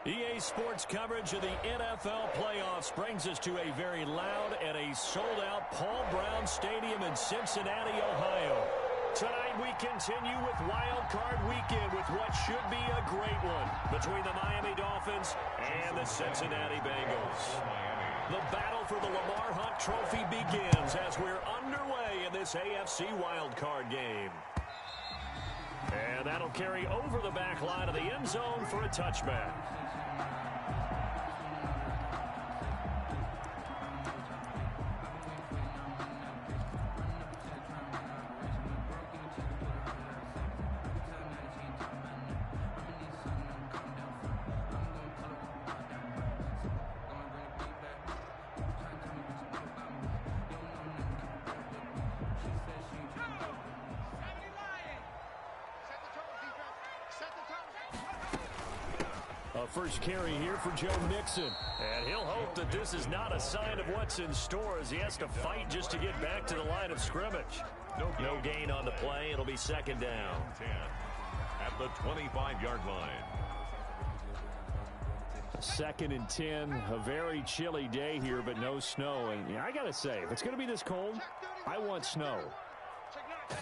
EA Sports coverage of the NFL playoffs brings us to a very loud and a sold-out Paul Brown Stadium in Cincinnati, Ohio. Tonight we continue with Wild Card Weekend with what should be a great one between the Miami Dolphins and the Cincinnati Bengals. The battle for the Lamar Hunt Trophy begins as we're underway in this AFC Wild Card game. And that'll carry over the back line of the end zone for a touchback. First carry here for Joe Mixon. And he'll hope that this is not a sign of what's in store as he has to fight just to get back to the line of scrimmage. No gain on the play. It'll be second down. 10 at the 25-yard line. Second and 10. A very chilly day here, but no snow. And I got to say, if it's going to be this cold, I want snow.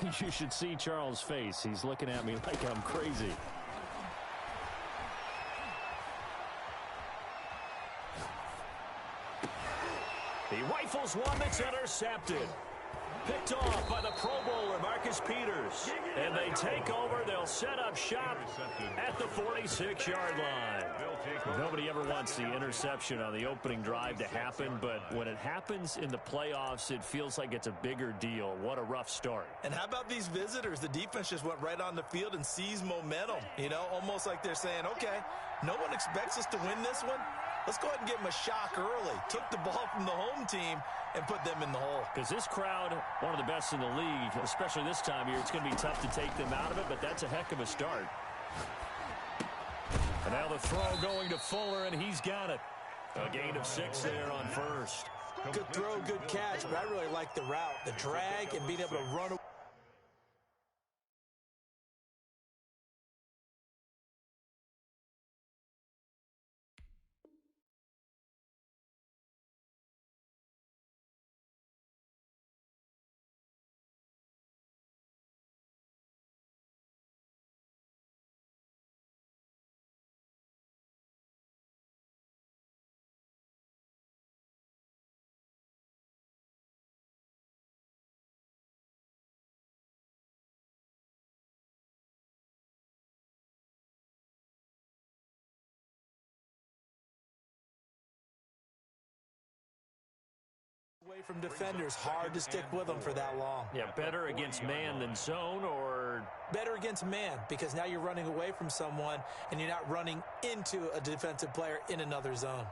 You should see Charles' face. He's looking at me like I'm crazy. He rifles one that's intercepted. Picked off by the Pro Bowler, Marcus Peters. And they take over. They'll set up shop at the 46-yard line. Nobody ever wants the interception on the opening drive to happen, but when it happens in the playoffs, it feels like it's a bigger deal. What a rough start. And how about these visitors? The defense just went right on the field and seized momentum. You know, almost like they're saying, okay, no one expects us to win this one. Let's go ahead and give them a shock early. Took the ball from the home team and put them in the hole. Because this crowd, one of the best in the league, especially this time of year, it's going to be tough to take them out of it, but that's a heck of a start. And now the throw going to Fuller, and he's got it. A gain of 6 there on first. Good throw, good catch, but I really like the route, the drag, and being able to run away. Away from defenders, hard to stick with them for that long. Yeah, better against man than zone, or better against man, because now you're running away from someone and you're not running into a defensive player in another zone.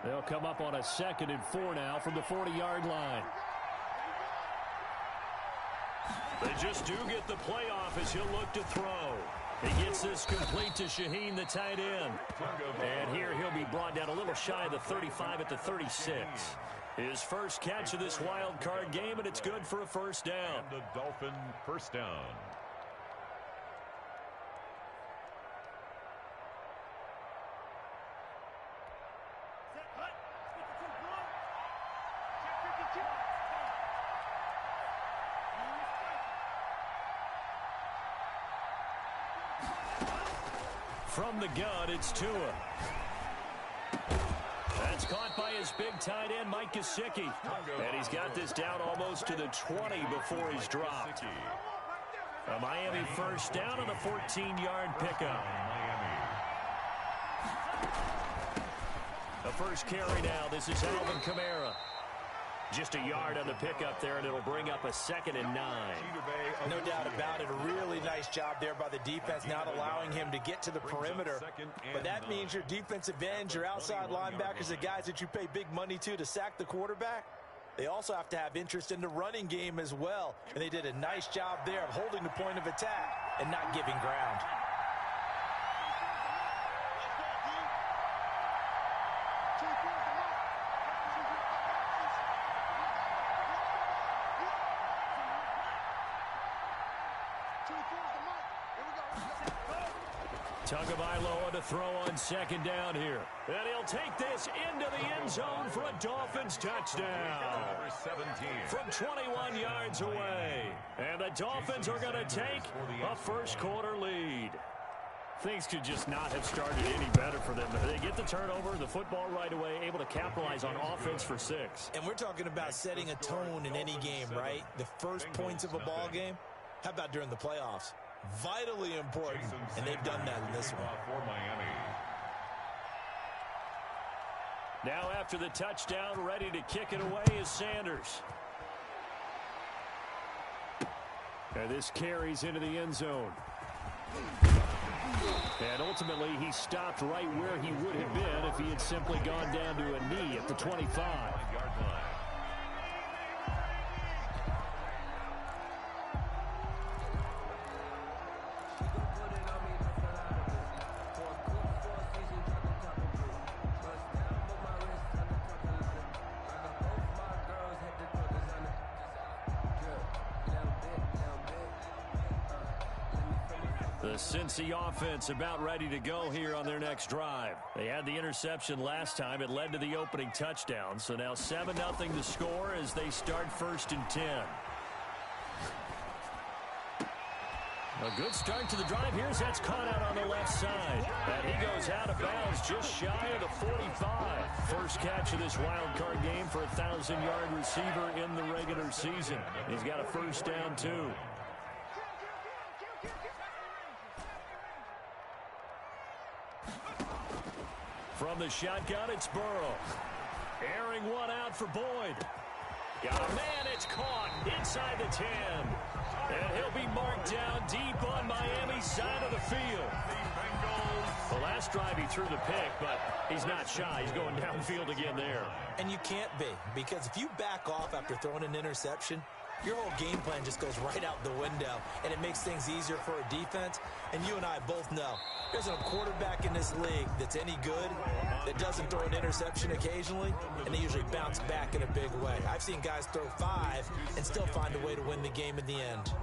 They'll come up on a 2nd and 4 now from the 40-yard line. They just do get the playoff as he'll look to throw. He gets this complete to Shaheen, the tight end. And here he'll be brought down a little shy of the 35 at the 36. His first catch of this wild card game, and it's good for a first down. And the Dolphin first down. From the gun, it's Tua. That's caught by his big tight end, Mike Gesicki. And he's got this down almost to the 20 before he's dropped. A Miami first down on the 14-yard pickup. The first carry now. This is Alvin Kamara. Just a yard on the pickup there, and it'll bring up a 2nd and 9. No doubt about it. A really nice job there by the defense, not allowing him to get to the perimeter. But that means your defensive ends, your outside linebackers, the guys that you pay big money to sack the quarterback, They also have to have interest in the running game as well. And they did a nice job there of holding the point of attack and not giving ground. Tagovailoa to throw on second down here. And he'll take this into the end zone for a Dolphins touchdown. Number 17. From 21 yards away. And the Dolphins are going to take a first quarter lead. Things could just not have started any better for them. They get the turnover, the football right away, able to capitalize on offense for 6. And we're talking about setting a tone in any game, right? The first points of a ball game. How about during the playoffs? Vitally important, and they've done that in this one. For Miami. Now after the touchdown, ready to kick it away is Sanders. And this carries into the end zone. And ultimately, he stopped right where he would have been if he had simply gone down to a knee at the 25-yard line. The Cincy offense about ready to go here on their next drive. They had the interception last time. It led to the opening touchdown. So now 7-0 to score as they start 1st and 10. A good start to the drive. Here's that's caught out on the left side. And he goes out of bounds just shy of the 45. First catch of this wild card game for a 1,000-yard receiver in the regular season. He's got a first down, too. From the shotgun, it's Burrow. Airing one out for Boyd. Got a man, it's caught inside the 10. And he'll be marked down deep on Miami's side of the field. The last drive he threw the pick, but he's not shy. He's going downfield again there. And you can't be, because if you back off after throwing an interception, your whole game plan just goes right out the window, and it makes things easier for a defense. And you and I both know there's a quarterback in this league that's any good that doesn't throw an interception occasionally, and they usually bounce back in a big way. I've seen guys throw 5 and still find a way to win the game in the end.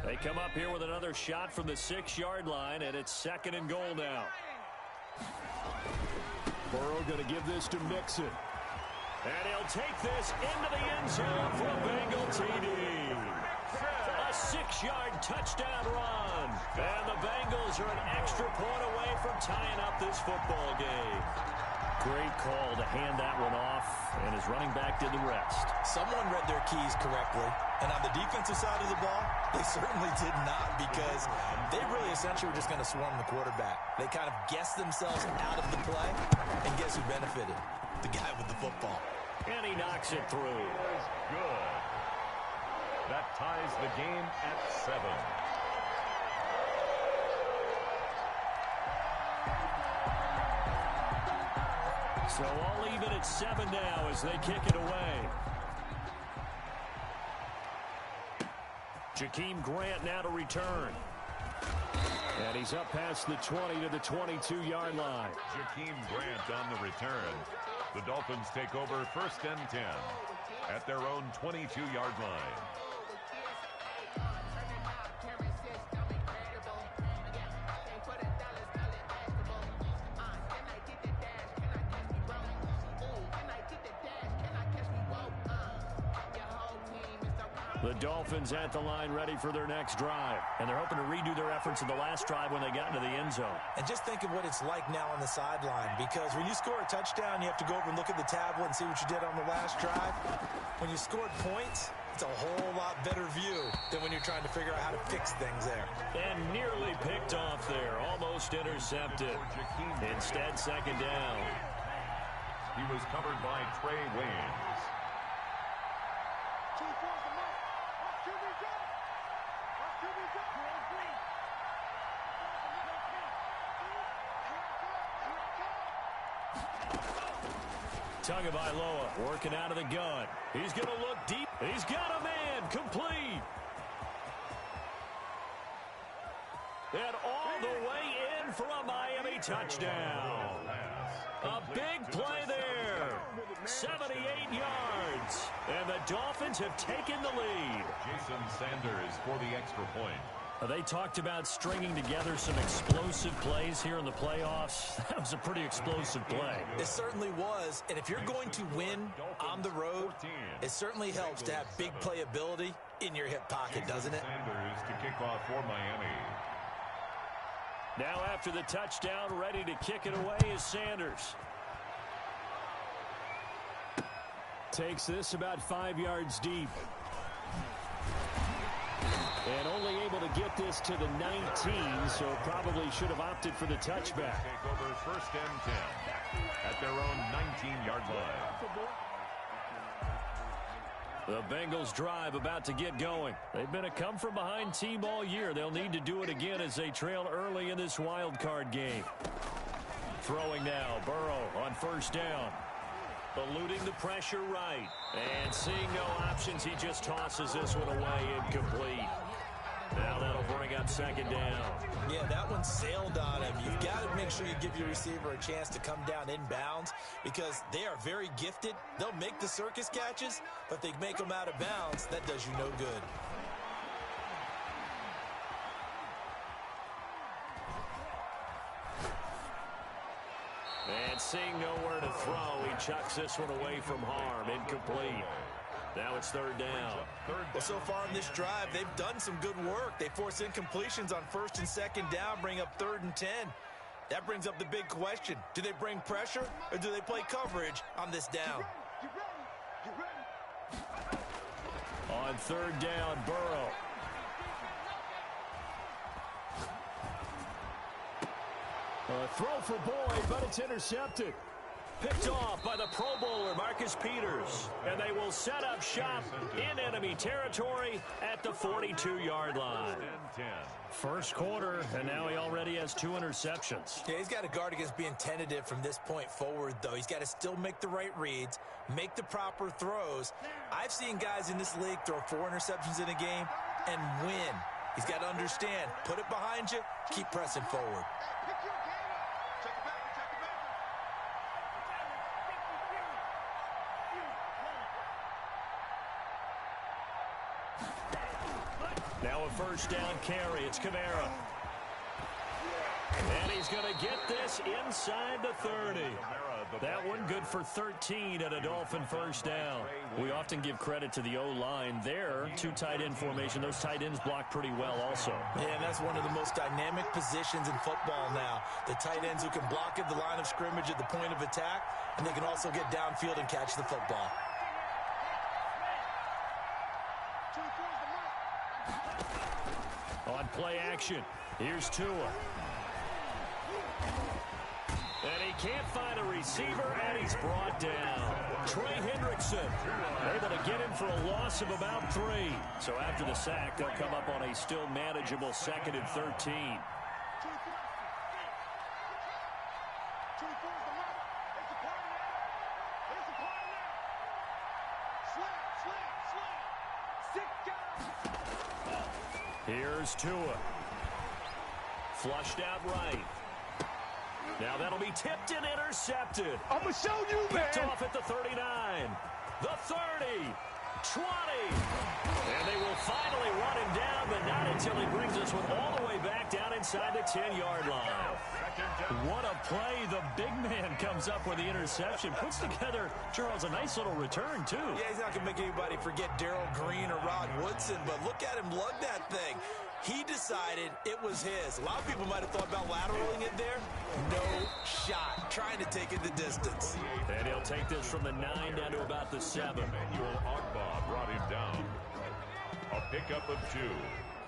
They come up here with another shot from the 6-yard line, and it's 2nd and goal now. Burrow going to give this to Mixon. And he'll take this into the end zone for a Bengal TD. A 6-yard touchdown run. And the Bengals are an extra point away from tying up this football game. Great call to hand that one off, and his running back did the rest. Someone read their keys correctly, and on the defensive side of the ball, they certainly did not, because they really essentially were just going to swarm the quarterback. They kind of guessed themselves out of the play, and guess who benefited? The guy with the football. And he knocks it through. Good. That ties the game at 7. So all even at 7 now as they kick it away. Jakeem Grant now to return. And he's up past the 20 to the 22-yard line. Jakeem Grant on the return. The Dolphins take over 1st and 10 at their own 22-yard line. The Dolphins at the line ready for their next drive. And they're hoping to redo their efforts in the last drive when they got into the end zone. And just think of what it's like now on the sideline, because when you score a touchdown, you have to go over and look at the tablet and see what you did on the last drive. When you scored points, it's a whole lot better view than when you're trying to figure out how to fix things there. And nearly picked off there. Almost intercepted. Instead, 2nd down. He was covered by Trey Waynes. Tagovailoa working out of the gun. He's going to look deep. He's got a man. Complete. And all the way in for a Miami touchdown. A big play there. 78 yards. And the Dolphins have taken the lead. Jason Sanders for the extra point. They talked about stringing together some explosive plays here in the playoffs. That was a pretty explosive play. It certainly was. And if you're going to win on the road, it certainly helps to have big playability in your hip pocket, doesn't it? Sanders to kick off for Miami. Now after the touchdown, ready to kick it away is Sanders. Takes this about 5 yards deep. And only able to get this to the 19, so probably should have opted for the touchback. Take over first and 10 at their own 19-yard line. The Bengals drive about to get going. They've been a come-from-behind team all year. They'll need to do it again as they trail early in this wild card game. Throwing now, Burrow on first down. Eluding the pressure right. And seeing no options, he just tosses this one away incomplete. Now that'll bring up second down. Yeah, that one sailed on him. You've got to make sure you give your receiver a chance to come down inbounds because they are very gifted. They'll make the circus catches, but if they make them out of bounds, that does you no good. And seeing nowhere to throw, he chucks this one away from harm. Incomplete. Now it's third down. Well, so far on this drive, they've done some good work. They force incompletions on first and second down, bring up 3rd and 10. That brings up the big question. Do they bring pressure or do they play coverage on this down? On third down, Burrow. A throw for Boyd, but it's intercepted. Picked off by the Pro Bowler, Marcus Peters. And they will set up shop in enemy territory at the 42-yard line. First quarter, and now he already has 2 interceptions. Yeah, he's got to guard against being tentative from this point forward, though. He's got to still make the right reads, make the proper throws. I've seen guys in this league throw 4 interceptions in a game and win. He's got to understand, put it behind you, keep pressing forward. Now a first down carry. It's Kamara. And he's going to get this inside the 30. That one good for 13 at a Dolphin first down. We often give credit to the O-line there. 2 tight end formation. Those tight ends block pretty well also. Yeah, and that's one of the most dynamic positions in football now. The tight ends who can block at the line of scrimmage at the point of attack, and they can also get downfield and catch the football. On play action, here's Tua. And he can't find a receiver, and he's brought down. Trey Hendrickson able to get him for a loss of about 3. So after the sack, they'll come up on a still manageable 2nd and 13. Here's Tua. Flushed out right. Now that'll be tipped and intercepted. I'm going to show you, man. Picked off at the 39. The 30. 20. And they will finally run him down, but not until he brings this one all the way back down inside the 10-yard line. What a play. The big man comes up with the interception. Puts together, Charles, a nice little return, too. Yeah, he's not going to make anybody forget Darrell Green or Rod Woodson, but look at him lug that thing. He decided it was his. A lot of people might have thought about lateraling it there. No shot. Trying to take it the distance. And he'll take this from the 9 down to about the 7. Emmanuel Ogbah brought him down. A pickup of 2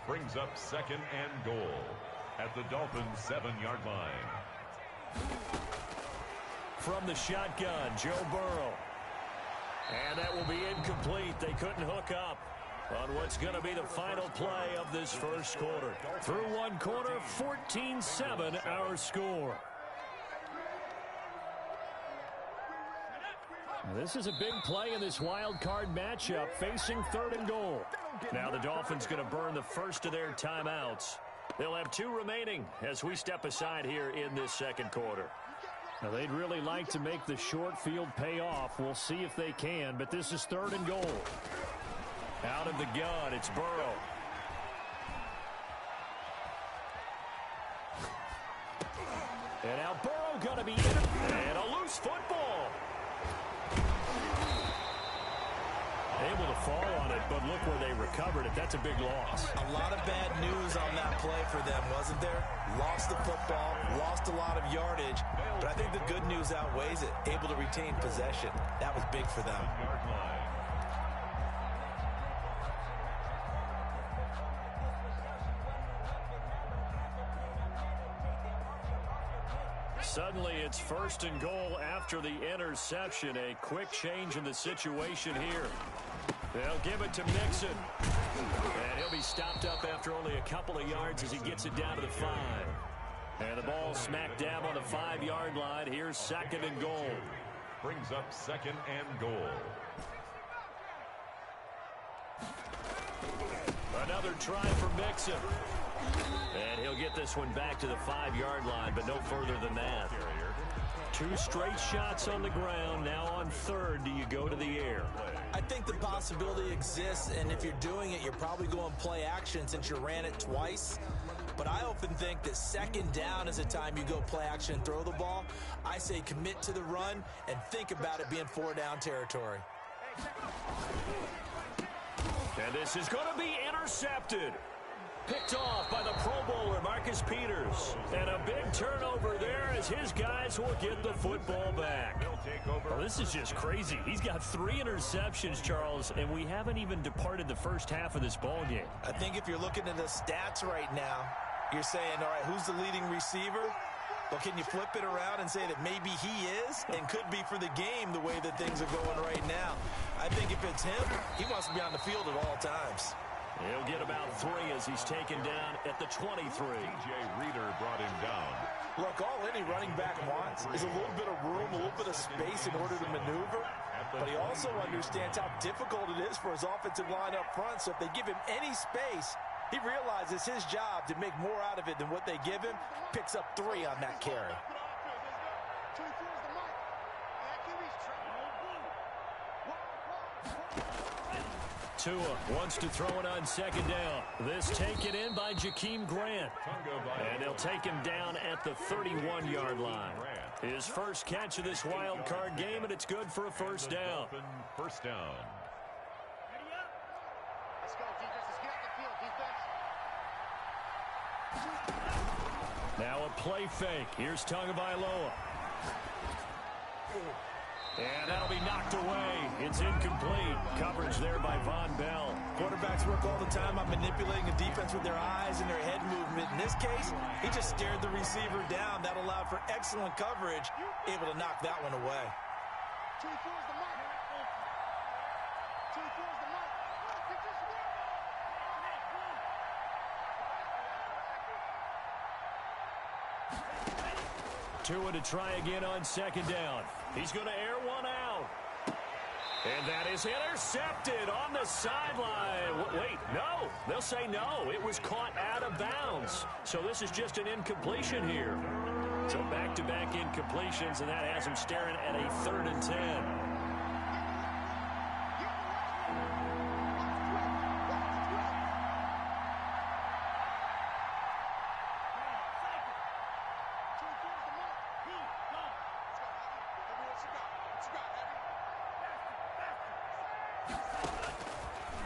brings up 2nd and goal at the Dolphins' 7-yard line. From the shotgun, Joe Burrow. And that will be incomplete. They couldn't hook up. on what's going to be the final play of this first quarter. Through one quarter, 14-7 our score. This is a big play in this wild card matchup, facing 3rd and goal. Now the Dolphins going to burn the first of their timeouts. They'll have 2 remaining as we step aside here in this second quarter. Now they'd really like to make the short field pay off. We'll see if they can, but this is 3rd and goal. Out of the gun, it's Burrow. And now Burrow going to be in. And a loose football. Able to fall on it, but look where they recovered it. That's a big loss. A lot of bad news on that play for them, wasn't there? Lost the football, lost a lot of yardage, but I think the good news outweighs it. Able to retain possession. That was big for them. Suddenly, it's 1st and goal after the interception. A quick change in the situation here. They'll give it to Mixon. And he'll be stopped up after only a couple of yards as he gets it down to the 5. And the ball smack dab on the 5-yard line. Here's 2nd and goal. Brings up 2nd and goal. Another try for Mixon. And he'll get this one back to the 5-yard line, but no further than that. 2 straight shots on the ground. Now on 3rd, do you go to the air? I think the possibility exists, and if you're doing it, you're probably going play action since you ran it twice. But I often think that 2nd down is a time you go play action and throw the ball. I say commit to the run and think about it being 4-down territory. And this is going to be intercepted. Picked off by the Pro Bowler, Marcus Peters. And a big turnover there as his guys will get the football back. Well, this is just crazy. He's got 3 interceptions, Charles, and we haven't even departed the first half of this ball game. I think if you're looking at the stats right now, you're saying, all right, who's the leading receiver? Well, can you flip it around and say that maybe he is and could be for the game the way that things are going right now? I think if it's him, he wants to be on the field at all times. He'll get about 3 as he's taken down at the 23. DJ Reader brought him down. Look, all any running back wants is a little bit of room, a little bit of space in order to maneuver. But he also understands how difficult it is for his offensive line up front. So if they give him any space, he realizes his job to make more out of it than what they give him. Picks up 3 on that carry. Tua wants to throw it on 2nd down. This taken in by Jakeem Grant. And they'll take him down at the 31-yard line. His first catch of this wild card game, and it's good for a 1st down. First down. Let's go, defense. Let's get off the field, defense. Now a play fake. Here's Tagovailoa. And that'll be knocked away. It's incomplete. Coverage there by Von Bell. Quarterbacks work all the time on manipulating the defense with their eyes and their head movement. In this case, he just stared the receiver down. That allowed for excellent coverage, able to knock that one away. 24 is the mark. 24 is the mark. Tua to try again on 2nd down. He's going to air one out. And that is intercepted on the sideline. Wait, no. They'll say no. It was caught out of bounds. So this is just an incompletion here. So back-to-back incompletions, and that has him staring at a 3rd and 10.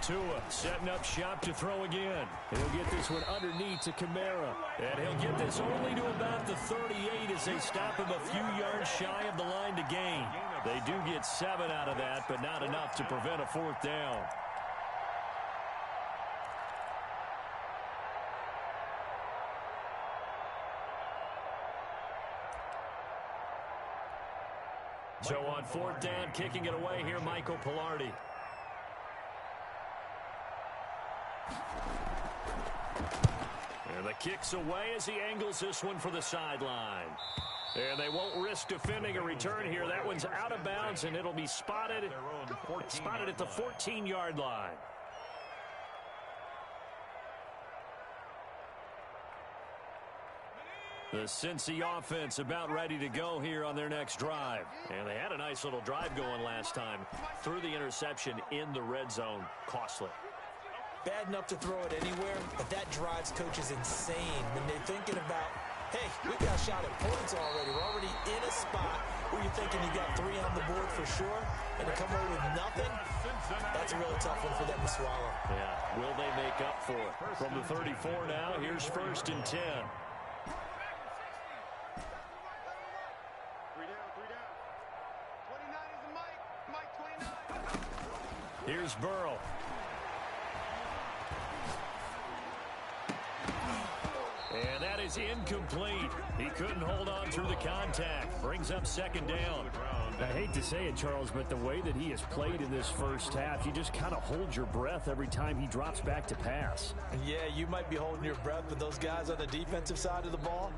Tua setting up shop to throw again. He'll get this one underneath to Kamara. And he'll get this only to about the 38 as they stop him a few yards shy of the line to gain. They do get 7 out of that, but not enough to prevent a 4th down. So on 4th down, kicking it away here, Michael Pilardi. And the kick's away as he angles this one for the sideline. And they won't risk defending a return here. That one's out of bounds, and it'll be spotted at the 14-yard line. The Cincy offense about ready to go here on their next drive. And they had a nice little drive going last time. Threw the interception in the red zone. Costly. Bad enough to throw it anywhere, but that drives coaches insane when they're thinking about, hey, we got a shot at points already. We're already in a spot where you're thinking you got 3 on the board for sure, and to come away with nothing, that's a really tough one for them to swallow. Yeah, will they make up for it? From the 34 now, here's 1st and 10. 3 down, 3 down. 29 is the Mike 29. Here's Burrow. And that is incomplete. He couldn't hold on through the contact. Brings up 2nd down. I hate to say it, Charles, but the way that he has played in this first half, you just kind of hold your breath every time he drops back to pass. Yeah, you might be holding your breath, but those guys on the defensive side of the ball,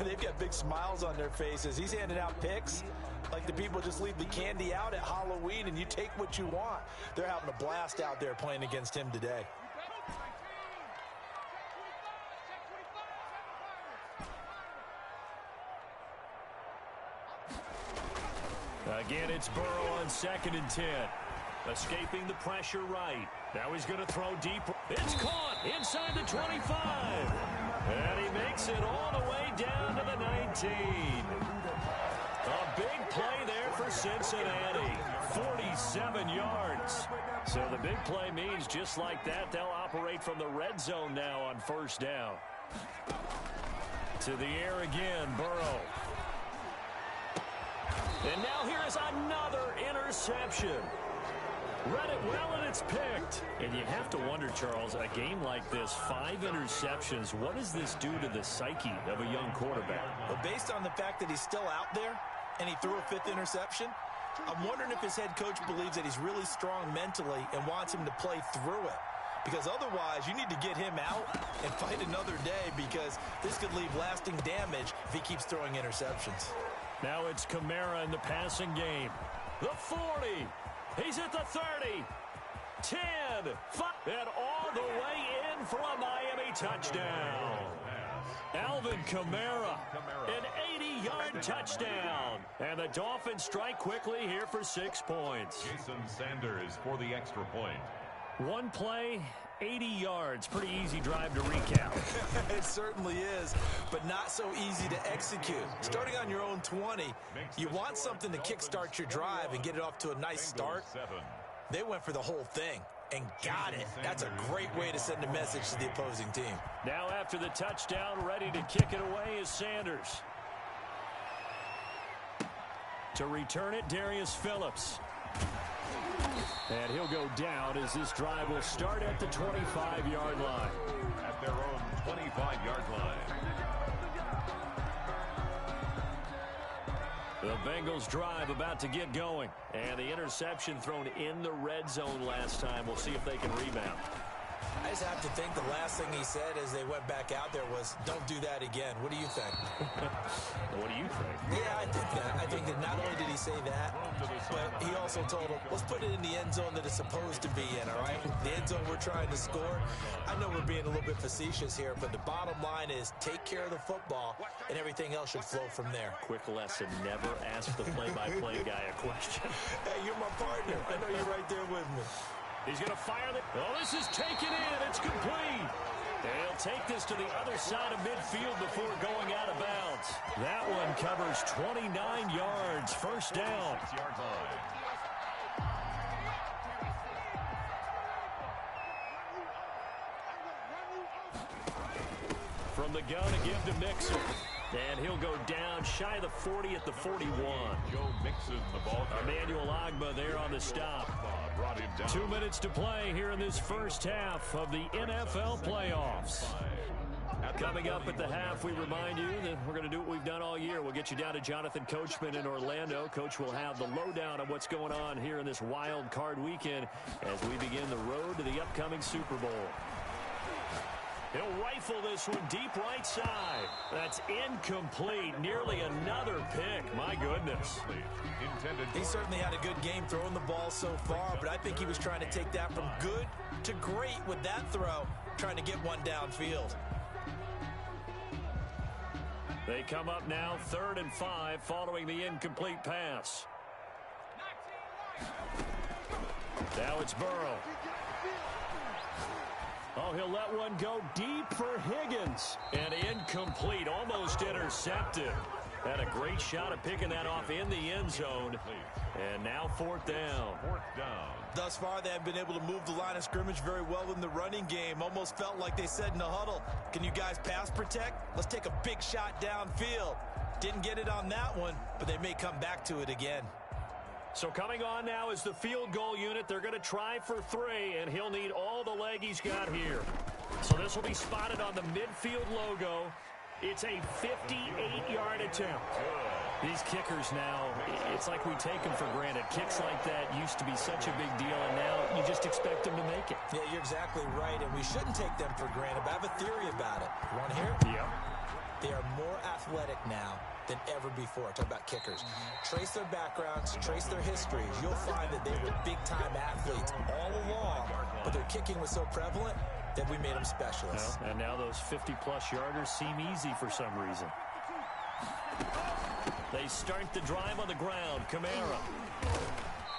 they've got big smiles on their faces. He's handing out picks like the people just leave the candy out at Halloween and you take what you want. They're having a blast out there playing against him today. Again, it's Burrow on 2nd and 10. Escaping the pressure right. Now he's going to throw deep. It's caught inside the 25. And he makes it all the way down to the 19. A big play there for Cincinnati. 47 yards. So the big play means just like that, they'll operate from the red zone now on 1st down. To the air again, Burrow. And now here is another interception. Read it well, and it's picked. And you have to wonder, Charles, a game like this, 5 interceptions, what does this do to the psyche of a young quarterback? Well, based on the fact that he's still out there and he threw a 5th interception, I'm wondering if his head coach believes that he's really strong mentally and wants him to play through it. Because otherwise, you need to get him out and fight another day, because this could leave lasting damage if he keeps throwing interceptions. Now it's Kamara in the passing game. The 40. He's at the 30. 10. 5. And all the way in for a Miami touchdown. Alvin Kamara, an 80-yard touchdown. And the Dolphins strike quickly here for 6 points. Jason Sanders for the extra point. One play, 80 yards. Pretty easy drive to recap. It certainly is, but not so easy to execute. Starting on your own 20, you want something to kickstart your drive and get it off to a nice start. They went for the whole thing and got it. That's a great way to send a message to the opposing team. Now after the touchdown, ready to kick it away is Sanders. To return it, Darius Phillips. And he'll go down as this drive will start at the 25-yard line. At their own 25-yard line. The Bengals drive about to get going. And the interception thrown in the red zone last time. We'll see if they can rebound. I just have to think the last thing he said as they went back out there was, don't do that again. What do you think? What do you think? Yeah, I think that. I think that not only did he say that, but he also told them, let's put it in the end zone that it's supposed to be in, all right? The end zone we're trying to score. I know we're being a little bit facetious here, but the bottom line is take care of the football, and everything else should flow from there. Quick lesson, never ask the play-by-play guy a question. Hey, you're my partner. I know you're right there with me. He's going to fire the... Oh, this is taken in. It's complete. They'll take this to the other side of midfield before going out of bounds. That one covers 29 yards. 1st down. 6-yard line. From the gun to give to Mixon. And he'll go down shy of the 40 at the 41. Joe Mixon, the ball carrier. Emmanuel Ogbah there on the stop. Brought him down. 2 minutes to play here in this first half of the NFL playoffs. Coming up at the half, we remind you that we're going to do what we've done all year. We'll get you down to Jonathan Coachman in Orlando. Coach will have the lowdown of what's going on here in this wild card weekend as we begin the road to the upcoming Super Bowl. He'll rifle this one deep right side. That's incomplete. Nearly another pick. My goodness. He certainly had a good game throwing the ball so far, but I think he was trying to take that from good to great with that throw, trying to get one downfield. They come up now 3rd and 5 following the incomplete pass. Now it's Burrow. Oh, he'll let one go deep for Higgins. And incomplete, almost intercepted. Had a great shot at picking that off in the end zone. And now 4th down. Thus far, they have been able to move the line of scrimmage very well in the running game. Almost felt like they said in the huddle, can you guys pass protect? Let's take a big shot downfield. Didn't get it on that one, but they may come back to it again. So coming on now is the field goal unit. They're going to try for 3, and he'll need all the leg he's got here. So this will be spotted on the midfield logo. It's a 58-yard attempt. These kickers now, it's like we take them for granted. Kicks like that used to be such a big deal, and now you just expect them to make it. Yeah, you're exactly right, and we shouldn't take them for granted, but I have a theory about it. You want to hear it? Yep. They are more athletic now than ever before. Talk about kickers. Trace their backgrounds, trace their histories. You'll find that they were big-time athletes all along, but their kicking was so prevalent that we made them specialists. Well, and now those 50-plus yarders seem easy for some reason. They start the drive on the ground. Kamara.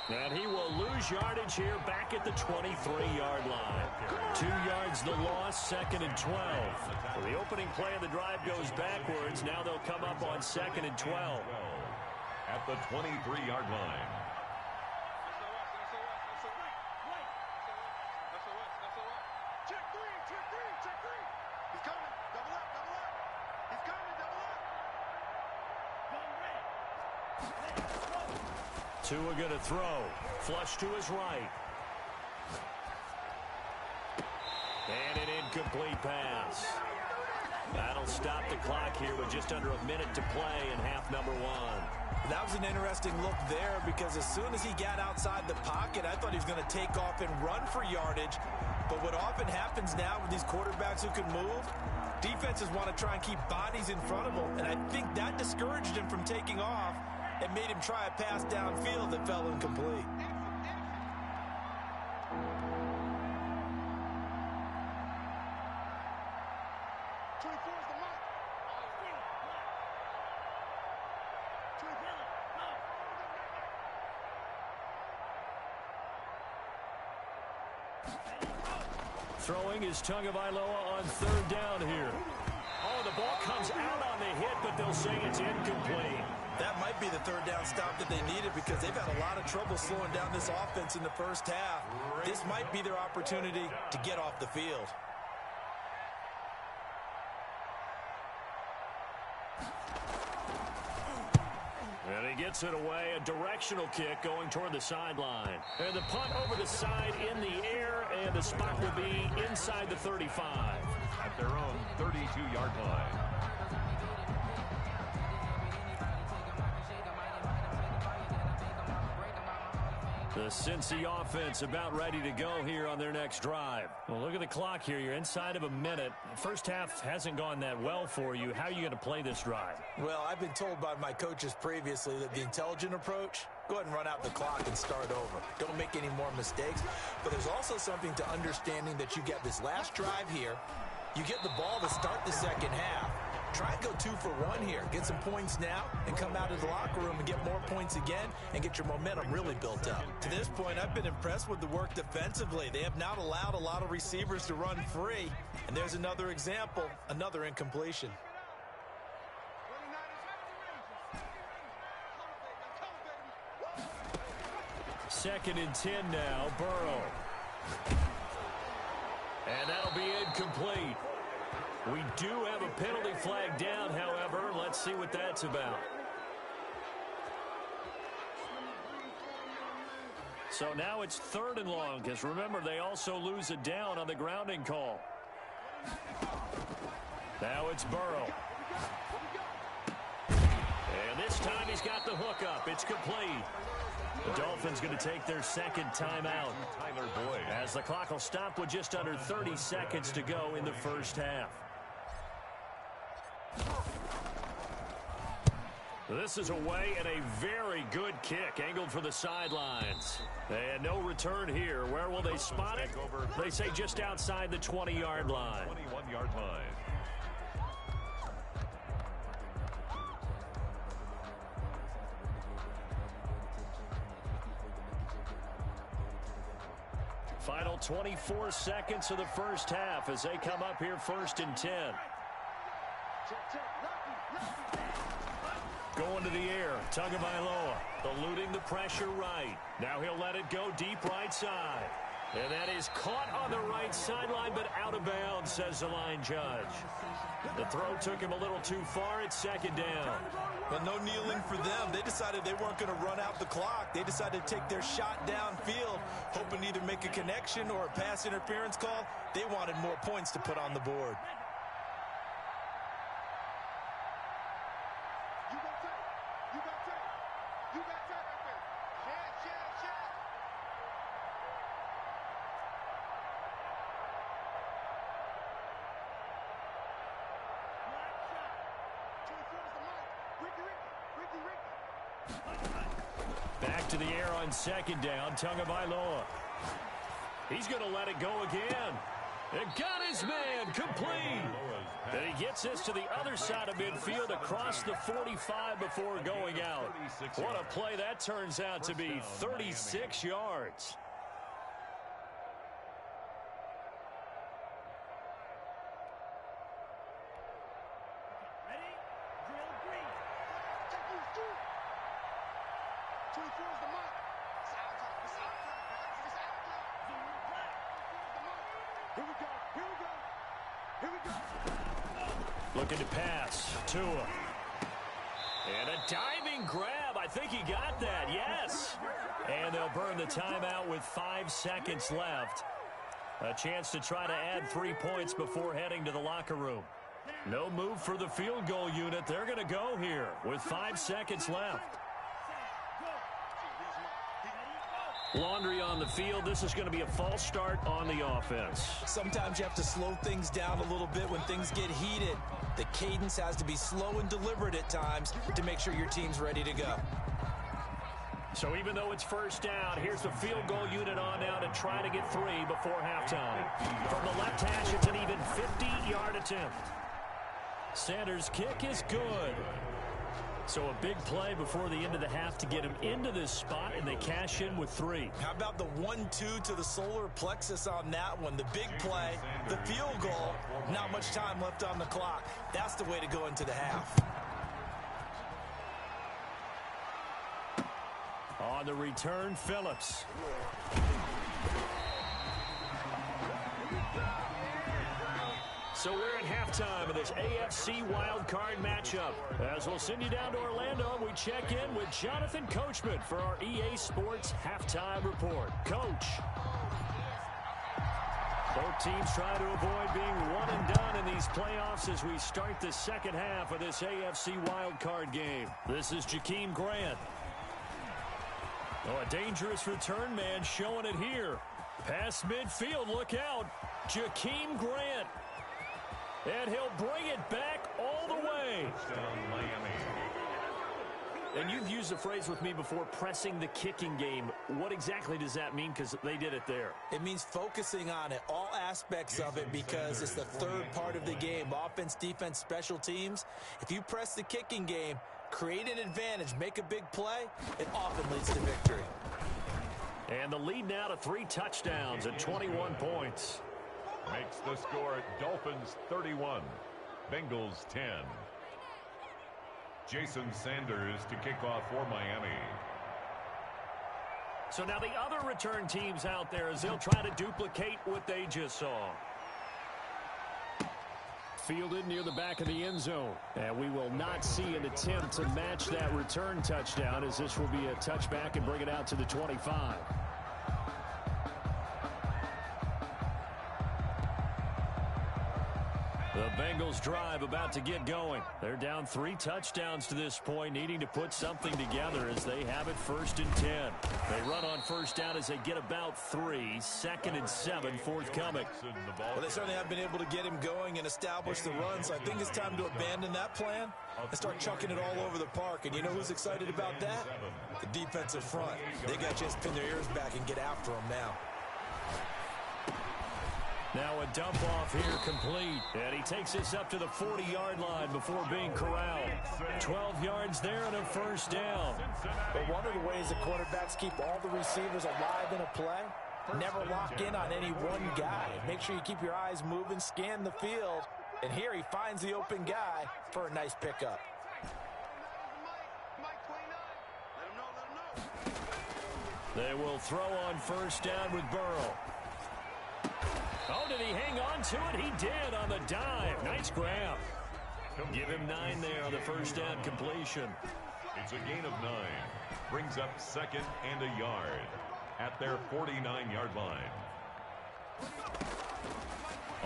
And he will lose yardage here back at the 23-yard line. 2 yards the loss, 2nd and 12. So the opening play of the drive goes backwards. Now they'll come up on 2nd and 12. At the 23-yard line. He's coming. Double up. He's coming. Double up. Tua going to throw. Flush to his right. And an incomplete pass. That'll stop the clock here with just under a minute to play in half number 1. That was an interesting look there because as soon as he got outside the pocket, I thought he was going to take off and run for yardage. But what often happens now with these quarterbacks who can move, defenses want to try and keep bodies in front of them. And I think that discouraged him from taking off and made him try a pass downfield that fell incomplete. Throwing is Tagovailoa on 3rd down here. Oh, the ball comes out on the hit, but they'll say it's incomplete. That might be the 3rd down stop that they needed because they've had a lot of trouble slowing down this offense in the first half. This might be their opportunity to get off the field. And he gets it away, a directional kick going toward the sideline. And the punt over the side in the air, and the spot will be inside the 35. At their own 32-yard line. The Cincy offense about ready to go here on their next drive. Well, look at the clock here. You're inside of a minute. First half hasn't gone that well for you. How are you going to play this drive? Well, I've been told by my coaches previously that the intelligent approach, go ahead and run out the clock and start over. Don't make any more mistakes. But there's also something to understanding that you get this last drive here. You get the ball to start the second half. Try and go 2 for 1 here. Get some points now and come out of the locker room and get more points again and get your momentum really built up. To this point, I've been impressed with the work defensively. They have not allowed a lot of receivers to run free. And there's another example, another incompletion. 2nd and 10 now, Burrow. And that'll be incomplete. We do have a penalty flag down, however. Let's see what that's about. So now it's 3rd and long, because remember, they also lose a down on the grounding call. Now it's Burrow. And this time he's got the hook up. It's complete. The Dolphins going to take their second timeout. Tyler Boyd. As the clock will stop with just under 30 seconds to go in the first half. This is away and a very good kick angled for the sidelines. And no return here. Where will they spot it? They say just outside the 20-yard line. 21-yard line. Final 24 seconds of the first half as they come up here first and 10. Going to the air, Tagovailoa eluding the pressure right. Now he'll let it go deep right side. And that is caught on the right sideline, but out of bounds, says the line judge. The throw took him a little too far. It's second down. But no kneeling for them. They decided they weren't going to run out the clock. They decided to take their shot downfield, hoping to either make a connection or a pass interference call. They wanted more points to put on the board. Back to the air on second down, Tagovailoa. He's going to let it go again. And got his man complete. And he gets this to the other side of midfield across the 45 before going out. What a play that turns out to be, 36 yards. Looking to pass. Tua. And a diving grab. I think he got that. Yes. And they'll burn the timeout with 5 seconds left. A chance to try to add 3 points before heading to the locker room. No move for the field goal unit. They're going to go here with 5 seconds left. Laundry on the field. This is going to be a false start on the offense. Sometimes you have to slow things down a little bit when things get heated. The cadence has to be slow and deliberate at times to make sure your team's ready to go. So even though it's first down, here's the field goal unit on now to try to get 3 before halftime. From the left hash, it's an even 50-yard attempt. Sanders' kick is good. So a big play before the end of the half to get him into this spot, and they cash in with 3. How about the 1-2 to the solar plexus on that one? The big play, the field goal, not much time left on the clock. That's the way to go into the half. On the return, Phillips. So we're at halftime of this AFC wildcard matchup. As we'll send you down to Orlando, we check in with Jonathan Coachman for our EA Sports Halftime Report. Coach. Both teams try to avoid being one and done in these playoffs as we start the second half of this AFC wildcard game. This is Jakeem Grant. Oh, a dangerous return man showing it here. Past midfield, look out. Jakeem Grant. And he'll bring it back all the way. And you've used the phrase with me before, pressing the kicking game. What exactly does that mean? Because they did it there. It means focusing on it, all aspects of it, because it's the third part of the game. Offense, defense, special teams. If you press the kicking game, create an advantage, make a big play, it often leads to victory. And the lead now to 3 touchdowns at 21 points. Makes the score Dolphins 31, Bengals 10. Jason Sanders to kick off for Miami. So now the other return teams out there as they'll try to duplicate what they just saw. Fielded near the back of the end zone. And we will not see an attempt to match that return touchdown, as this will be a touchback and bring it out to the 25. The Bengals drive about to get going. They're down 3 touchdowns to this point, needing to put something together as they have it 1st and 10. They run on 1st down as they get about 3. 2nd and 7 forthcoming. Well, they certainly have been able to get him going and establish the run, so I think it's time to abandon that plan and start chucking it all over the park. And you know who's excited about that? The defensive front. They got a chance to pin their ears back and get after him now. Now a dump off here complete. And he takes this up to the 40-yard line before being corralled. 12 yards there and a 1st down. But one of the ways the quarterbacks keep all the receivers alive in a play, never lock in on any one guy. Make sure you keep your eyes moving, scan the field. And here he finds the open guy for a nice pickup. They will throw on 1st down with Burrow. Oh, did he hang on to it? He did on the dive. Nice grab. Give him 9 there on the 1st down completion. It's a gain of 9. Brings up 2nd and a yard at their 49-yard line.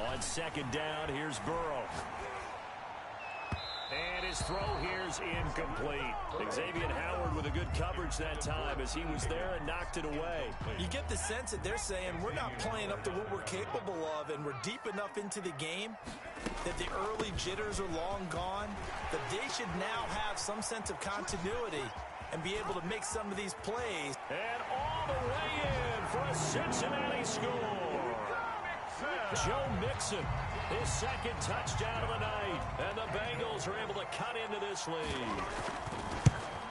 On 2nd down, here's Burrow. And his throw here's incomplete. Xavier Howard with a good coverage that time as he was there and knocked it away. You get the sense that they're saying we're not playing up to what we're capable of, and we're deep enough into the game that the early jitters are long gone, that they should now have some sense of continuity and be able to make some of these plays. And all the way in for a Cincinnati score. Joe Mixon, his 2nd touchdown of the night. And the Bengals are able to cut into this lead.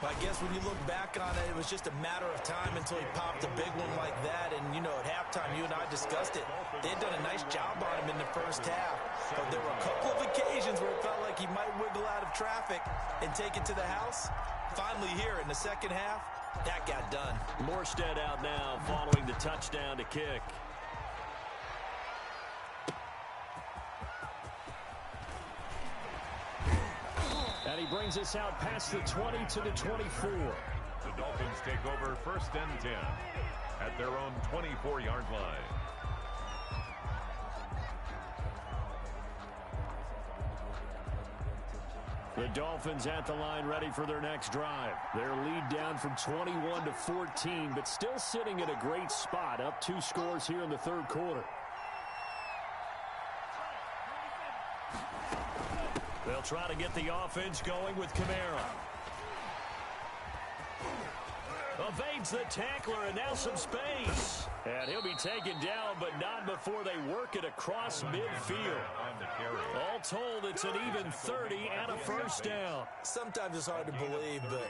I guess when you look back on it, it was just a matter of time until he popped a big one like that. And, you know, at halftime, you and I discussed it. They had done a nice job on him in the 1st half. But there were a couple of occasions where it felt like he might wiggle out of traffic and take it to the house. Finally here in the 2nd half, that got done. Morstead out now following the touchdown to kick. And he brings us out past the 20 to the 24. The Dolphins take over 1st and 10 at their own 24-yard line. The Dolphins at the line ready for their next drive. Their lead down from 21 to 14, but still sitting at a great spot, up 2 scores here in the 3rd quarter. They'll try to get the offense going with Kamara. Evades the tackler, and now some space. And he'll be taken down, but not before they work it across midfield. All told, it's an even 30 and a 1st down. Sometimes it's hard to believe, but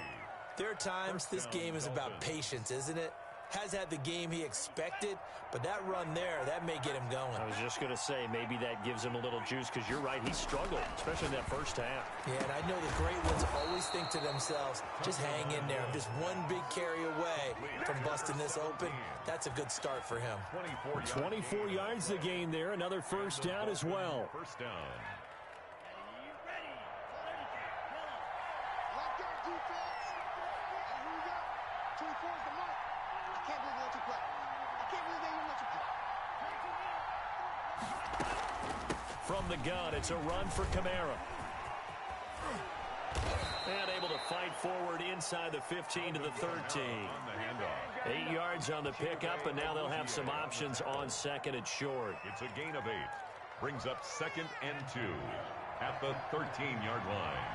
there are times this game is about patience, isn't it? Has had the game he expected, but that run there, that may get him going. I was just going to say, maybe that gives him a little juice, because you're right, he struggled, especially in that 1st half. Yeah, and I know the great ones always think to themselves, just hang in there. I'm just one big carry away from busting this open. That's a good start for him. 24 yards the gain there, another 1st down as well. 1st down. From the gun, it's a run for Kamara. And able to fight forward inside the 15 to the 13. 8 yards on the pickup, and now they'll have some options on 2nd and short. It's a gain of 8. Brings up 2nd and 2 at the 13-yard line.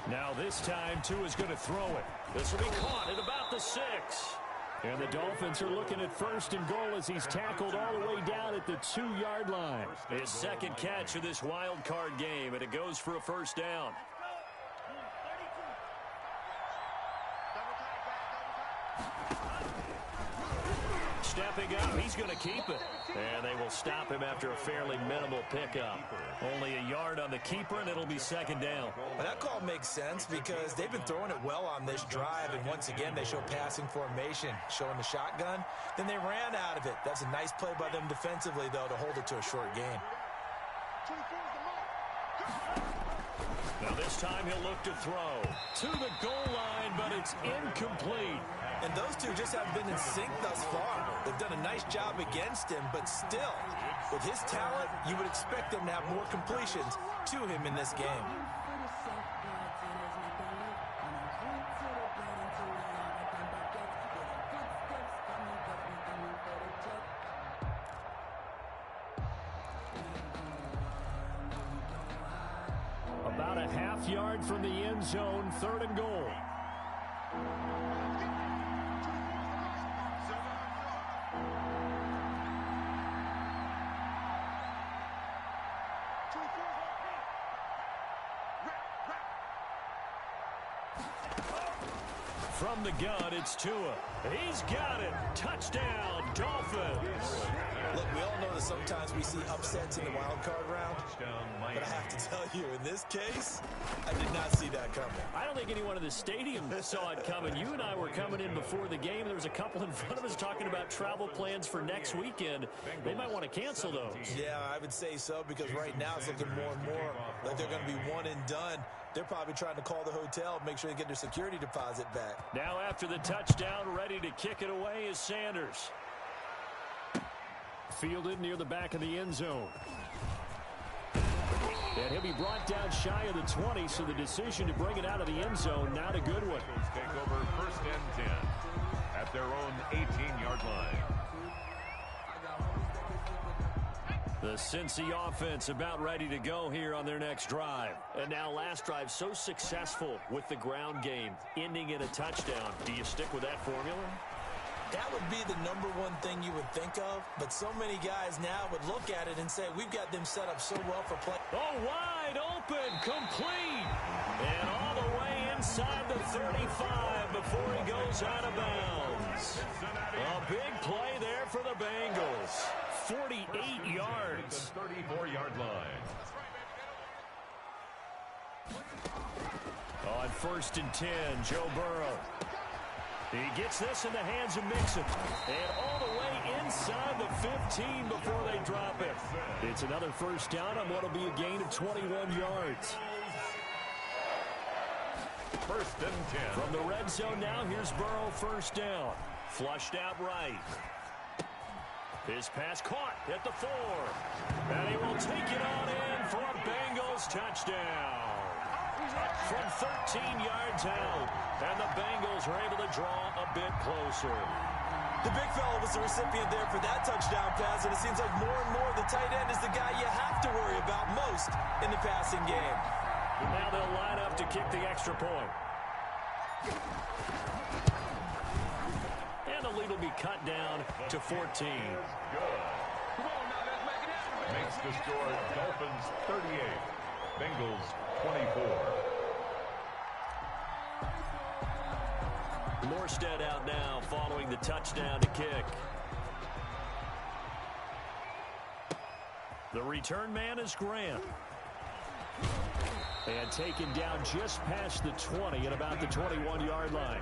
Now this time, Tua is going to throw it. This will be caught at about the 6. And the Dolphins are looking at 1st and goal as he's tackled all the way down at the 2-yard line. His 2nd catch of this wild card game, and it goes for a 1st down. Stepping up, he's going to keep it. And they will stop him after a fairly minimal pickup. Only a yard on the keeper, and it'll be 2nd down. Well, that call makes sense because they've been throwing it well on this drive, and once again, they show passing formation, showing the shotgun. Then they ran out of it. That's a nice play by them defensively, though, to hold it to a short gain. Now this time he'll look to throw to the goal line, but it's incomplete. And those two just haven't been in sync thus far. They've done a nice job against him, but still, with his talent, you would expect them to have more completions to him in this game. About a half yard from the end zone, 3rd and goal. From the gun, it's Tua. He's got it. Touchdown, Dolphins. Look, we all know that sometimes we see upsets in the wild card round, but I have to tell you, in this case, I did not see that coming. I don't think anyone in the stadium saw it coming. You and I were coming in before the game. There was a couple in front of us talking about travel plans for next weekend. They might want to cancel those. Yeah, I would say so, because right now it's looking more and more like they're going to be one and done. They're probably trying to call the hotel, make sure they get their security deposit back. Now after the touchdown, ready to kick it away is Sanders. Fielded near the back of the end zone. And he'll be brought down shy of the 20, so the decision to bring it out of the end zone, not a good one. Take over 1st and 10 at their own 18-yard line. The Cincy offense about ready to go here on their next drive. And now last drive so successful with the ground game, ending in a touchdown. Do you stick with that formula? That would be the number one thing you would think of, but so many guys now would look at it and say, we've got them set up so well for play. Oh, wide open, complete, and all the way inside the 35 before he goes out of bounds. A big play there for the Bengals. 48 yards. 34-yard line. On 1st and 10, Joe Burrow. He gets this in the hands of Mixon. And all the way inside the 15 before they drop it. It's another first down on what will be a gain of 21 yards. 1st and 10. From the red zone now, here's Burrow, 1st down. Flushed out right. His pass caught at the 4. And he will take it on in for a Bengals touchdown. From 13 yards out. And the Bengals are able to draw a bit closer. The big fella was the recipient there for that touchdown pass, and it seems like more and more the tight end is the guy you have to worry about most in the passing game. Now they'll line up to kick the extra point. And the lead will be cut down to 14. Good. Makes the score Dolphins 38, Bengals 24. Morstead out now following the touchdown to kick. The return man is Grant. And taken down just past the 20 at about the 21-yard line.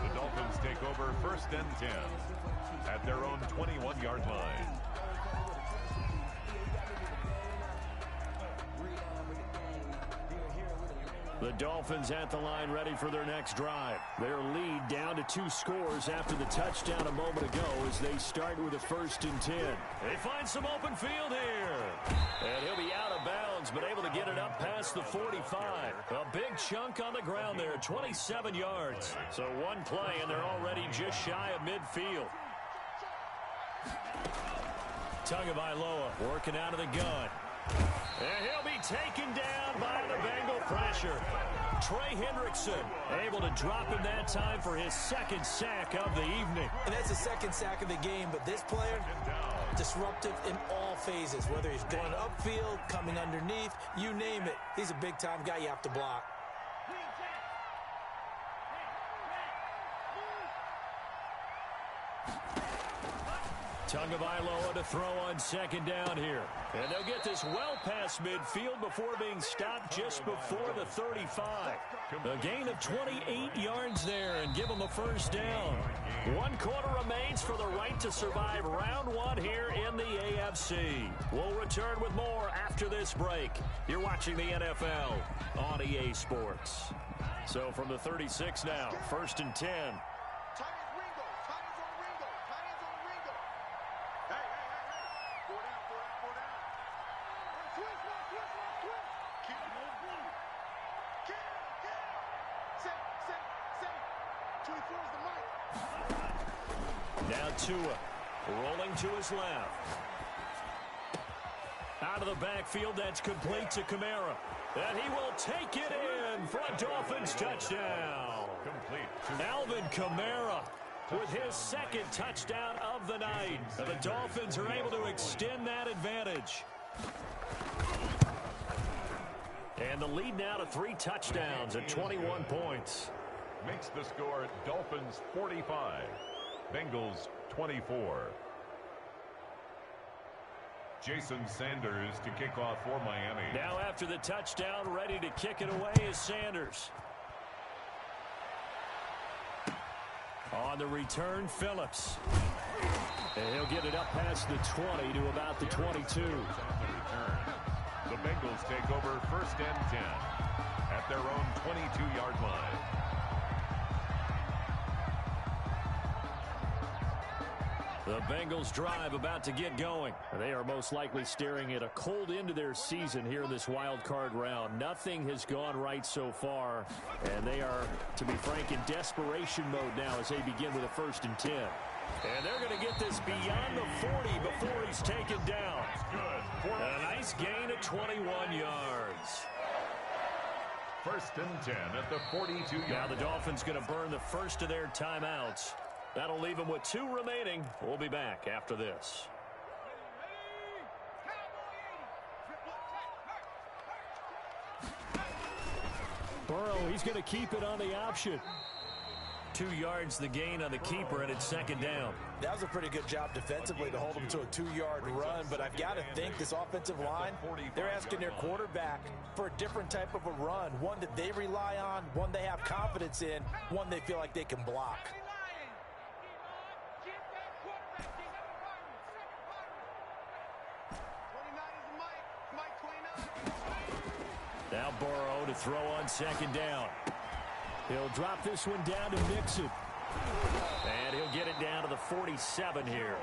The Dolphins take over 1st and 10 at their own 21-yard line. The Dolphins at the line ready for their next drive. Their lead down to 2 scores after the touchdown a moment ago as they start with a 1st and 10. They find some open field here. And he'll be out of bounds, but able to get it up past the 45. A big chunk on the ground there, 27 yards. So one play, and they're already just shy of midfield. Tagovailoa working out of the gun. And he'll be taken down by the Bengal pressure. Trey Hendrickson able to drop him that time for his 2nd sack of the evening. And that's the 2nd sack of the game, but this player, disruptive in all phases, whether he's going upfield, coming underneath, you name it. He's a big-time guy you have to block. Tagovailoa to throw on second down here. And they'll get this well past midfield before being stopped just before the 35. A gain of 28 yards there and give them a first down. 1 quarter remains for the right to survive round 1 here in the AFC. We'll return with more after this break. You're watching the NFL on EA Sports. So from the 36 now, 1st and 10. Now Tua rolling to his left. Out of the backfield, that's complete to Kamara. And he will take it in for a Dolphins touchdown. Alvin Kamara with his 2nd touchdown of the night. And the Dolphins are able to extend that advantage. And the lead now to 3 touchdowns at 21 points. Makes the score Dolphins 45. Bengals 24. Jason Sanders to kick off for Miami. Now after the touchdown, ready to kick it away is Sanders. On the return, Phillips. And he'll get it up past the 20 to about the 22. The Bengals take over 1st and 10 at their own 22-yard line. The Bengals drive about to get going. They are most likely staring at a cold end to their season here in this wild card round. Nothing has gone right so far, and they are, to be frank, in desperation mode now as they begin with a 1st and 10. And they're going to get this beyond the 40 before he's taken down. And a nice gain of 21 yards. 1st and 10 at the 42-yard line. Now the Dolphins going to burn the first of their timeouts. That'll leave them with 2 remaining. We'll be back after this. Burrow, he's going to keep it on the option. 2 yards the gain on the keeper, and it's 2nd down. That was a pretty good job defensively to hold them to a 2-yard run, but I've got to think this offensive line, they're asking their quarterback for a different type of a run, one that they rely on, one they have confidence in, one they feel like they can block. Now Burrow to throw on 2nd down. He'll drop this one down to Mixon. And he'll get it down to the 47 here.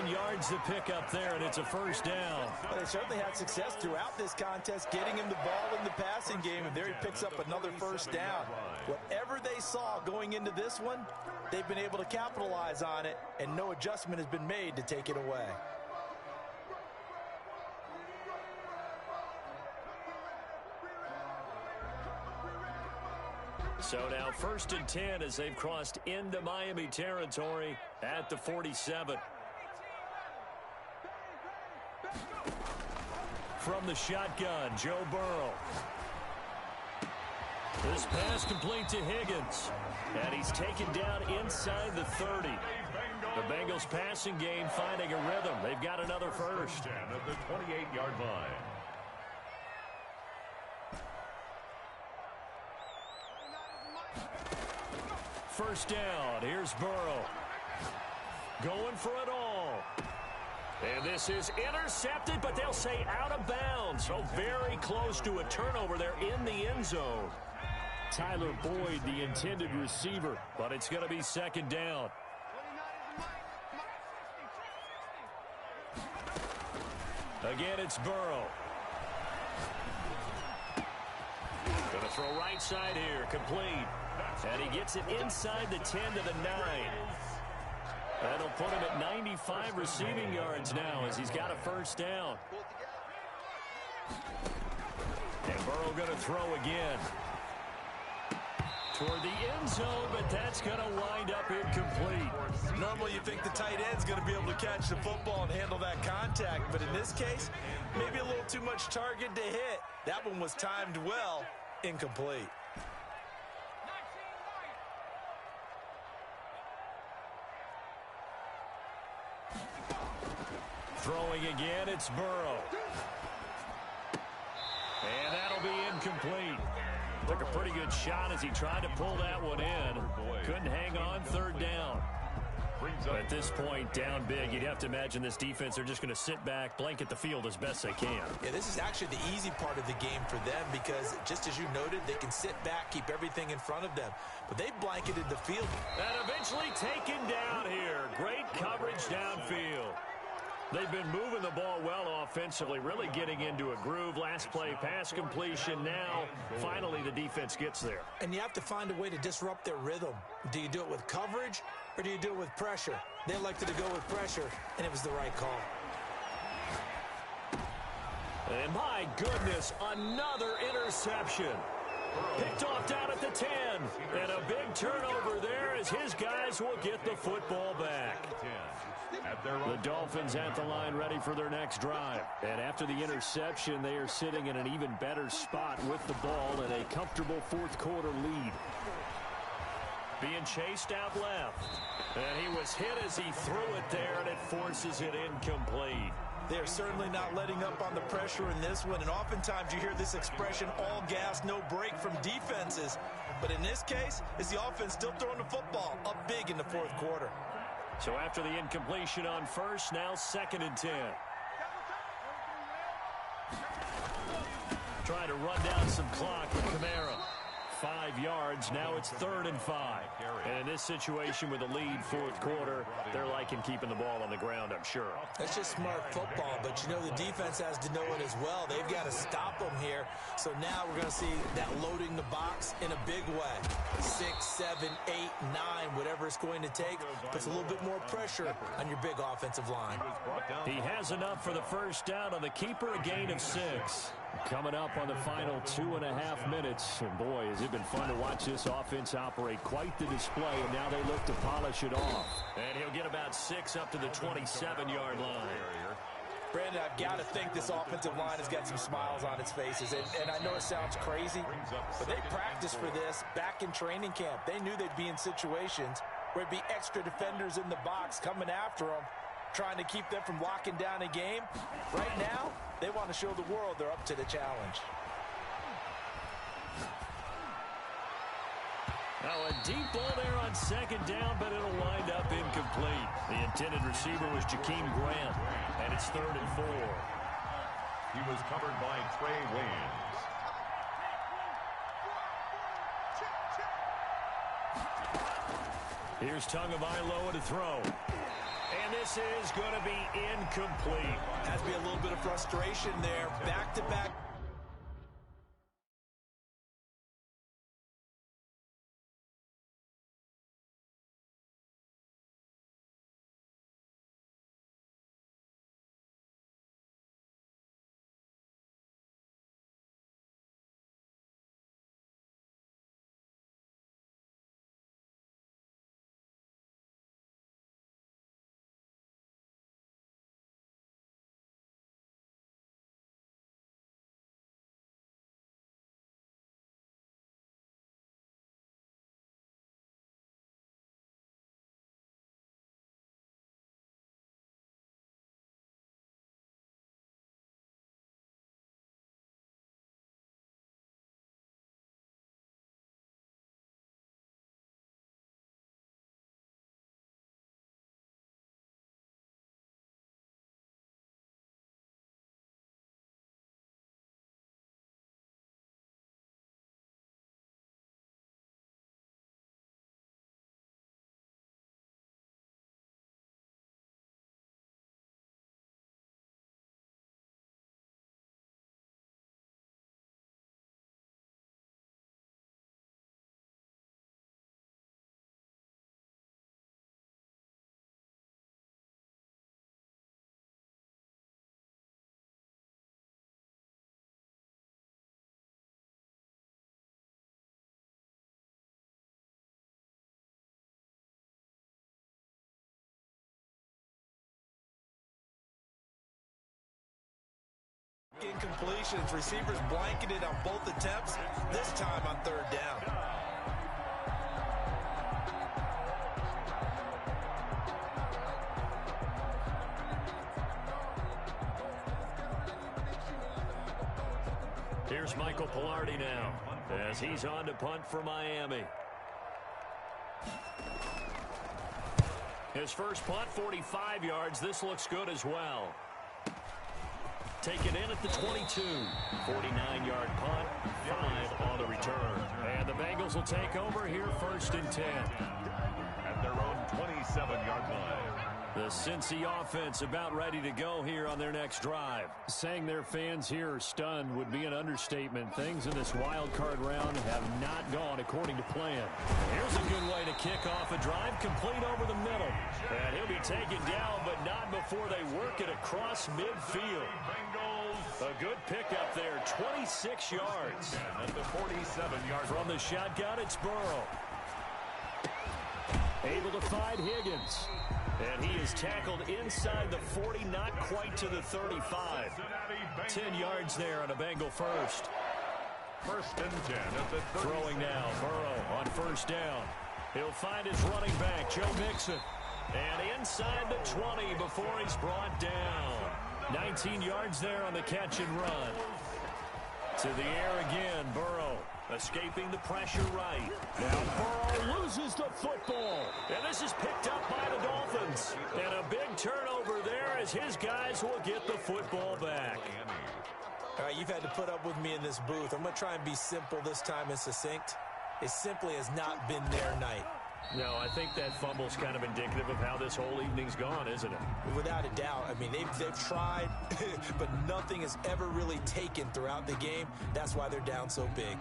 9 yards to pick up there, and it's a first down. Well, they certainly had success throughout this contest, getting him the ball in the passing game, and there he picks up another first down. Whatever they saw going into this one, they've been able to capitalize on it, and no adjustment has been made to take it away. So now 1st and 10 as they've crossed into Miami territory at the 47. From the shotgun, Joe Burrow. This pass complete to Higgins. And he's taken down inside the 30. The Bengals passing game finding a rhythm. They've got another first. At the 28-yard line. First down. Here's Burrow. Going for it all. And this is intercepted, but they'll say out of bounds. So very close to a turnover there in the end zone. Tyler Boyd, the intended receiver, but it's going to be 2nd down. Again, it's Burrow. Going to throw right side here, complete. And he gets it inside the 10 to the 9. That'll put him at 95 receiving yards now as he's got a first down. And Burrow going to throw again. Toward the end zone, but that's going to wind up incomplete. Normally you think the tight end's going to be able to catch the football and handle that contact, but in this case, maybe a little too much target to hit. That one was timed well, incomplete. Throwing again, it's Burrow. And that'll be incomplete. Took a pretty good shot as he tried to pull that one in. Couldn't hang on, third down. At this point, down big, you'd have to imagine this defense are just going to sit back, blanket the field as best they can. Yeah, this is actually the easy part of the game for them because, just as you noted, they can sit back, keep everything in front of them. But they blanketed the field. And eventually taken down here. Great coverage downfield. They've been moving the ball well offensively, really getting into a groove. Last play, pass completion. Now, finally, the defense gets there. And you have to find a way to disrupt their rhythm. Do you do it with coverage or do you do it with pressure? They elected to go with pressure, and it was the right call. And my goodness, another interception. Picked off down at the 10. And a big turnover there as his guys will get the football back. The Dolphins at the line ready for their next drive. And after the interception, they are sitting in an even better spot with the ball and a comfortable fourth quarter lead. Being chased out left. And he was hit as he threw it there, and it forces it incomplete. They are certainly not letting up on the pressure in this one, and oftentimes you hear this expression, all gas, no break from defenses. But in this case, it's the offense still throwing the football up big in the fourth quarter. So after the incompletion on first, now 2nd and 10. Trying to run down some clock with Kamara. 5 yards. Now it's 3rd and 5. And in this situation with a lead fourth quarter, they're liking keeping the ball on the ground, I'm sure. That's just smart football, but you know the defense has to know it as well. They've got to stop them here. So now we're going to see that loading the box in a big way. 6, 7, 8, 9, whatever it's going to take, puts a little bit more pressure on your big offensive line. He has enough for the first down on the keeper, a gain of 6. Coming up on the final 2.5 minutes. And boy, has it been fun to watch this offense operate. Quite the display, and now they look to polish it off. And he'll get about 6 up to the 27-yard line. Brandon, I've got to think this offensive line has got some smiles on its faces. And I know it sounds crazy, but they practiced for this back in training camp. They knew they'd be in situations where there'd be extra defenders in the box coming after them, trying to keep them from locking down a game. Right now, they want to show the world they're up to the challenge. Now a deep ball there on 2nd down, but it'll wind up incomplete. The intended receiver was Jakeem Grant, and it's 3rd and 4. He was covered by Trey Waynes. Here's Tagovailoa to throw. And this is going to be incomplete. Has to be a little bit of frustration there. Back-to-back. Incompletions. Receivers blanketed on both attempts, this time on 3rd down. Michael Pilardi now as he's on to punt for Miami. His first punt, 45 yards. This looks good as well. Taken in at the 22. 49-yard punt, 5 on the return. And the Bengals will take over here 1st and 10. At their own 27-yard line. The Cincy offense about ready to go here on their next drive. Saying their fans here are stunned would be an understatement. Things in this wild card round have not gone according to plan. Here's a good way to kick off a drive, complete over the middle. And he'll be taken down, but not before they work it across midfield. A good pickup there, 26 yards. And at the 47-yard from the shotgun, it's Burrow. Able to find Higgins. And he is tackled inside the 40, not quite to the 35. 10 yards there on a Bengal first. 1st and 10 at the 30. Throwing now, Burrow on 1st down. He'll find his running back, Joe Mixon. And inside the 20 before he's brought down. 19 yards there on the catch and run. To the air again, Burrow. Escaping the pressure right. Now Burrow loses the football. And this is picked up by the Dolphins. And a big turnover there as his guys will get the football back. All right, you've had to put up with me in this booth. I'm going to try and be simple this time and succinct. It simply has not been their night. No, I think that fumble's kind of indicative of how this whole evening's gone, isn't it? Without a doubt. I mean, they've tried, but nothing has ever really taken throughout the game. That's why they're down so big.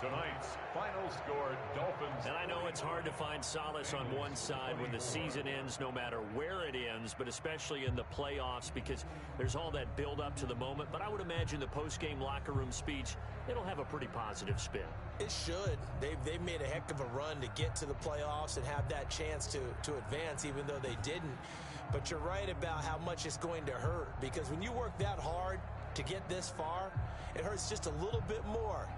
Tonight's final score, Dolphins. And I know it's hard to find solace on one side when the season ends, no matter where it ends, but especially in the playoffs because there's all that build up to the moment. But I would imagine the post-game locker room speech, it'll have a pretty positive spin. It should. They've made a heck of a run to get to the playoffs and have that chance to advance, even though they didn't. But you're right about how much it's going to hurt because when you work that hard to get this far, it hurts just a little bit more